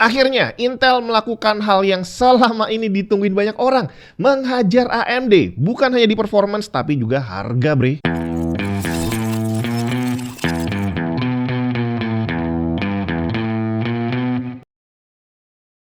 Akhirnya, Intel melakukan hal yang selama ini ditungguin banyak orang, menghajar AMD, bukan hanya di performance tapi juga harga, bre.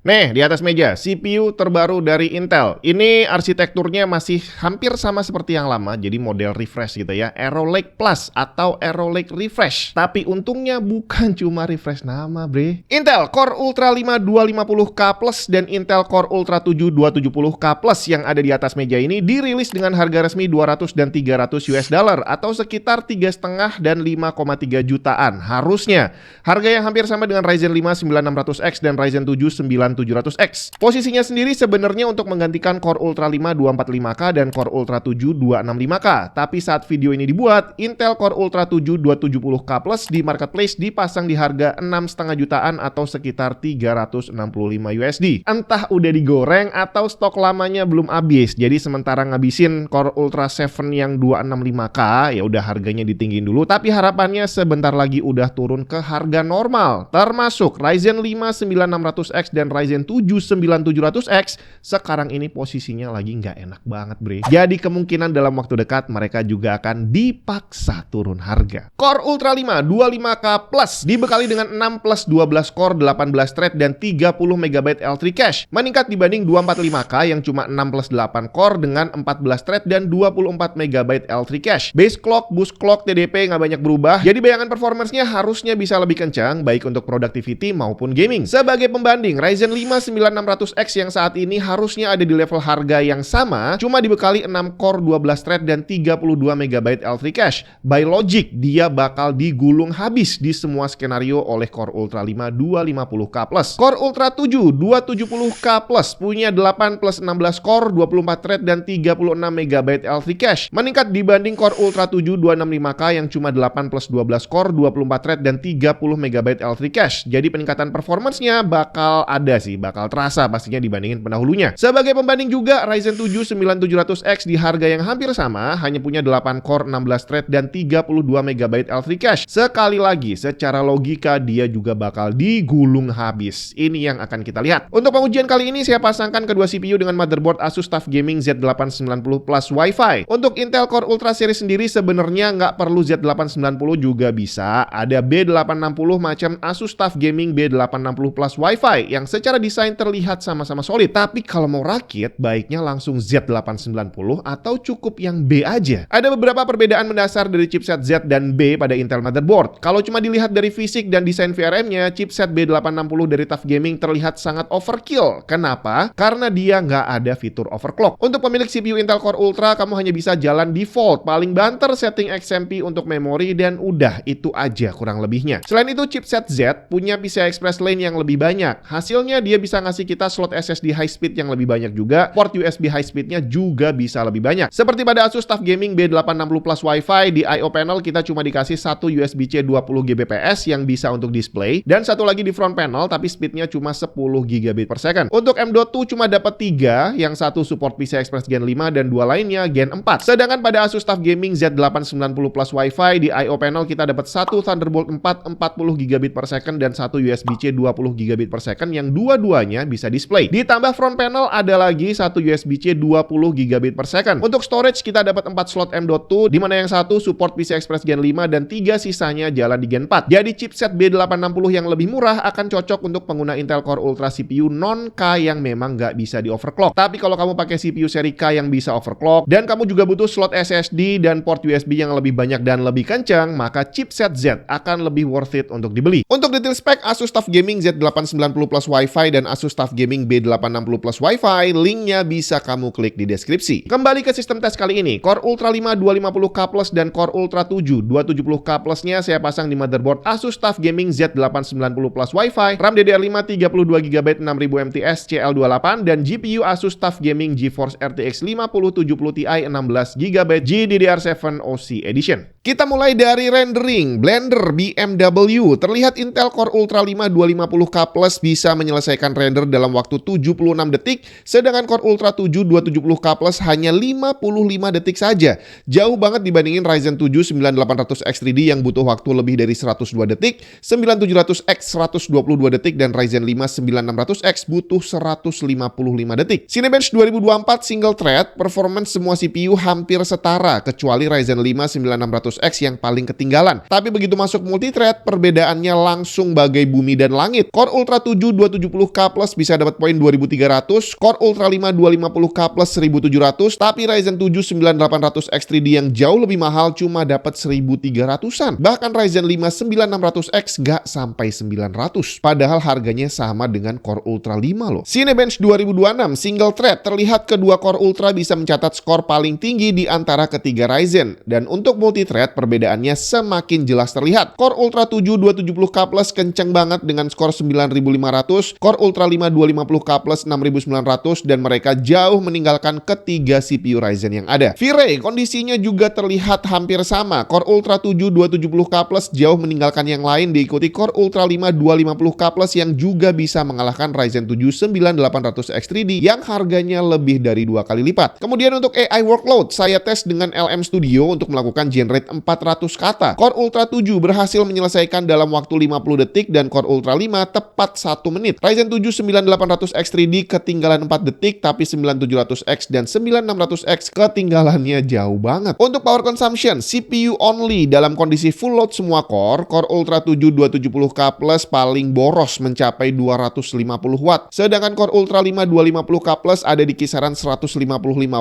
Nih, di atas meja, CPU terbaru dari Intel. Ini arsitekturnya masih hampir sama seperti yang lama, jadi model refresh gitu ya. Arrow Lake Plus atau Arrow Lake Refresh. Tapi untungnya bukan cuma refresh nama, bre. Intel Core Ultra 5 250K Plus dan Intel Core Ultra 7 270K Plus yang ada di atas meja ini dirilis dengan harga resmi 200 dan 300 US dollar atau sekitar 3,5 dan 5,3 jutaan. Harusnya harga yang hampir sama dengan Ryzen 5 9600X dan Ryzen 7 9700X. Posisinya sendiri sebenarnya untuk menggantikan Core Ultra 5 245K dan Core Ultra 7 265K. Tapi saat video ini dibuat, Intel Core Ultra 7 270K Plus di marketplace dipasang di harga 6,5 jutaan atau sekitar 365 USD. Entah udah digoreng atau stok lamanya belum habis. Jadi sementara ngabisin Core Ultra 7 yang 265K, ya udah harganya ditinggiin dulu. Tapi harapannya sebentar lagi udah turun ke harga normal. Termasuk Ryzen 5 9600X dan Ryzen 7 9700X sekarang ini posisinya lagi nggak enak banget, bre. Jadi kemungkinan dalam waktu dekat mereka juga akan dipaksa turun harga. Core Ultra 5 25K Plus dibekali dengan 6 plus 12 core, 18 thread dan 30 MB L3 cache. Meningkat dibanding 245K yang cuma 6 plus 8 core dengan 14 thread dan 24 MB L3 cache. Base clock, boost clock, TDP nggak banyak berubah. Jadi bayangan performance-nya harusnya bisa lebih kencang baik untuk productivity maupun gaming. Sebagai pembanding, Ryzen 5 9600X yang saat ini harusnya ada di level harga yang sama, cuma dibekali 6 core, 12 thread dan 32 MB L3 cache. By logic, dia bakal digulung habis di semua skenario oleh Core Ultra 5 250K Plus. Core Ultra 7 270K Plus punya 8 plus 16 core, 24 thread dan 36 MB L3 cache. Meningkat dibanding Core Ultra 7 265K yang cuma 8 plus 12 core, 24 thread dan 30 MB L3 cache. Jadi peningkatan performance-nya bakal ada sih, bakal terasa pastinya dibandingin pendahulunya. Sebagai pembanding juga, Ryzen 7 9700X di harga yang hampir sama hanya punya 8 core, 16 thread dan 32 MB L3 cache. Sekali lagi, secara logika dia juga bakal digulung habis. Ini yang akan kita lihat. Untuk pengujian kali ini saya pasangkan kedua CPU dengan motherboard Asus TUF Gaming Z890 Plus Wi-Fi. Untuk Intel Core Ultra series sendiri sebenarnya nggak perlu Z890 juga bisa. Ada B860 macam Asus TUF Gaming B860 Plus Wi-Fi yang secara desain terlihat sama-sama solid. Tapi kalau mau rakit, baiknya langsung Z890 atau cukup yang B aja. Ada beberapa perbedaan mendasar dari chipset Z dan B pada Intel motherboard. Kalau cuma dilihat dari fisik dan desain VRM-nya, chipset B860 dari TUF Gaming terlihat sangat overkill. Kenapa? Karena dia nggak ada fitur overclock. Untuk pemilik CPU Intel Core Ultra, kamu hanya bisa jalan default, paling banter setting XMP untuk memori dan udah itu aja kurang lebihnya. Selain itu, chipset Z punya PCI Express lane yang lebih banyak. Hasilnya dia bisa ngasih kita slot SSD high speed yang lebih banyak juga. Port USB high speednya juga bisa lebih banyak. Seperti pada Asus TUF Gaming B860 Plus Wi-Fi, di I/O panel kita cuma dikasih satu USB-C 20 Gbps yang bisa untuk display dan satu lagi di front panel tapi speednya cuma 10 Gb per second. Untuk M.2 cuma dapat 3, yang satu support PCI Express Gen 5 dan dua lainnya Gen 4. Sedangkan pada Asus TUF Gaming Z890 Plus Wi-Fi, di I/O panel kita dapat satu Thunderbolt 4 40 Gb per second dan satu USB-C 20 Gb per second yang dua-duanya bisa display. Ditambah front panel ada lagi satu USB-C 20 Gb per second. Untuk storage kita dapat 4 slot M.2 di mana yang satu support PCI Express Gen 5 dan 3 sisanya jalan di Gen 4. Jadi chipset B860 yang lebih murah akan cocok untuk pengguna Intel Core Ultra CPU non-K yang memang nggak bisa di overclock. Tapi kalau kamu pakai CPU seri K yang bisa overclock dan kamu juga butuh slot SSD dan port USB yang lebih banyak dan lebih kencang, maka chipset Z akan lebih worth it untuk dibeli. Untuk detail spek Asus TUF Gaming Z890 Plus Wi-Fi dan Asus TUF Gaming B860 Plus Wi-Fi, linknya bisa kamu klik di deskripsi. Kembali ke sistem tes kali ini, Core Ultra 5 250K Plus dan Core Ultra 7 270K Plus-nya saya pasang di motherboard Asus TUF Gaming Z890 Plus Wi-Fi, RAM DDR5 32GB 6000 mts CL28 dan GPU Asus TUF Gaming GeForce RTX 5070 Ti 16GB GDDR7 OC Edition. Kita mulai dari rendering. Blender BMW terlihat Intel Core Ultra 5 250K Plus bisa menyelesaikan menyelesaikan render dalam waktu 76 detik, sedangkan Core Ultra 7 270K Plus hanya 55 detik saja. Jauh banget dibandingin Ryzen 7 9800X 3D yang butuh waktu lebih dari 102 detik, 9700X 122 detik, dan Ryzen 5 9600X butuh 155 detik. Cinebench 2024 single thread, performance semua CPU hampir setara, kecuali Ryzen 5 9600X yang paling ketinggalan. Tapi begitu masuk multithread, perbedaannya langsung bagai bumi dan langit. Core Ultra 7 270K Plus bisa dapat poin 2300, Core Ultra 5 250K Plus 1700, tapi Ryzen 7 9800X 3D yang jauh lebih mahal cuma dapat 1300-an. Bahkan Ryzen 5 9600X gak sampai 900. Padahal harganya sama dengan Core Ultra 5 loh. Cinebench 2026 single thread, terlihat kedua Core Ultra bisa mencatat skor paling tinggi di antara ketiga Ryzen. Dan untuk multithread, perbedaannya semakin jelas terlihat. Core Ultra 7 270K Plus kenceng banget dengan skor 9500, Core Ultra 5 250K Plus 6900, dan mereka jauh meninggalkan ketiga CPU Ryzen yang ada. V-Ray kondisinya juga terlihat hampir sama. Core Ultra 7 270K Plus jauh meninggalkan yang lain, diikuti Core Ultra 5 250K Plus yang juga bisa mengalahkan Ryzen 7 9800X 3D yang harganya lebih dari 2 kali lipat. Kemudian untuk AI workload, saya tes dengan LM Studio untuk melakukan generate 400 kata. Core Ultra 7 berhasil menyelesaikan dalam waktu 50 detik dan Core Ultra 5 tepat 1 menit. Ryzen 7 9800X 3D ketinggalan 4 detik, tapi 9700X dan 9600X ketinggalannya jauh banget. Untuk power consumption, CPU only dalam kondisi full load semua core, Core Ultra 7 270K Plus paling boros mencapai 250 watt. Sedangkan Core Ultra 5 250K Plus ada di kisaran 155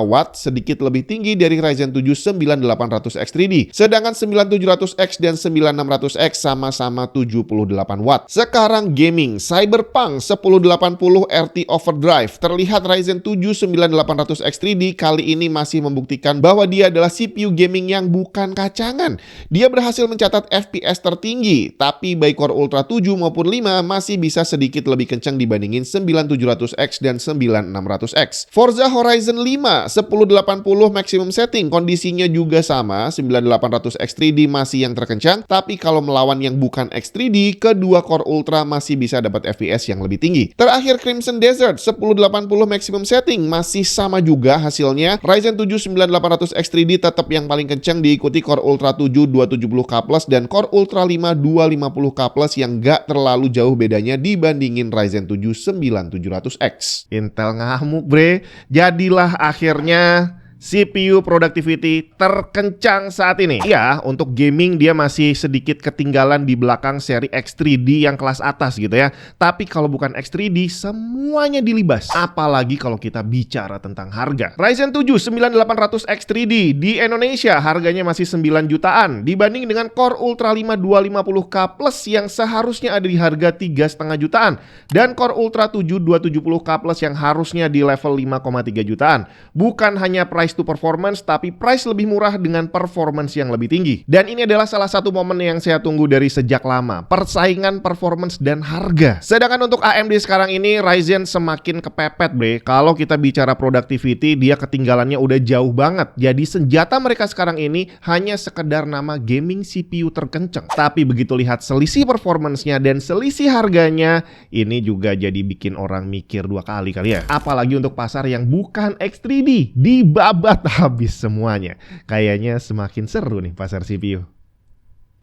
watt, sedikit lebih tinggi dari Ryzen 7 9800X 3D. Sedangkan 9700X dan 9600X sama-sama 78 watt. Sekarang gaming, Cyberpunk 1080 RT Overdrive. Terlihat Ryzen 7 9800X 3D kali ini masih membuktikan bahwa dia adalah CPU gaming yang bukan kacangan. Dia berhasil mencatat FPS tertinggi, tapi baik Core Ultra 7 maupun 5 masih bisa sedikit lebih kencang dibandingin 9700X dan 9600X. Forza Horizon 5 1080 maximum setting, kondisinya juga sama, 9800X 3D masih yang terkencang, tapi kalau melawan yang bukan X3D, kedua Core Ultra masih bisa dapat FPS yang lebih tinggi. Terakhir Crimson Desert 1080 maximum setting masih sama juga hasilnya. Ryzen 7 9800X 3D tetap yang paling kencang, diikuti Core Ultra 7 270K Plus dan Core Ultra 5 250K Plus yang gak terlalu jauh bedanya dibandingin Ryzen 7 9700X. Intel ngamuk bre, jadilah akhirnya CPU productivity terkencang saat ini. Ya, untuk gaming dia masih sedikit ketinggalan di belakang seri X3D yang kelas atas gitu ya. Tapi kalau bukan X3D, semuanya dilibas. Apalagi kalau kita bicara tentang harga. Ryzen 7 9800X 3D di Indonesia harganya masih 9 jutaan. Dibanding dengan Core Ultra 5 250K Plus yang seharusnya ada di harga 3,5 jutaan. Dan Core Ultra 7 270K Plus yang harusnya di level 5,3 jutaan. Bukan hanya price to performance, tapi price lebih murah dengan performance yang lebih tinggi. Dan ini adalah salah satu momen yang saya tunggu dari sejak lama, persaingan performance dan harga. Sedangkan untuk AMD sekarang ini, Ryzen semakin kepepet bre. Kalau kita bicara productivity, dia ketinggalannya udah jauh banget. Jadi senjata mereka sekarang ini hanya sekedar nama gaming CPU terkencang. Tapi begitu lihat selisih performance-nya dan selisih harganya, ini juga jadi bikin orang mikir dua kali ya. Apalagi untuk pasar yang bukan X3D, dibabat habis semuanya. Kayaknya semakin seru nih pasar CPU.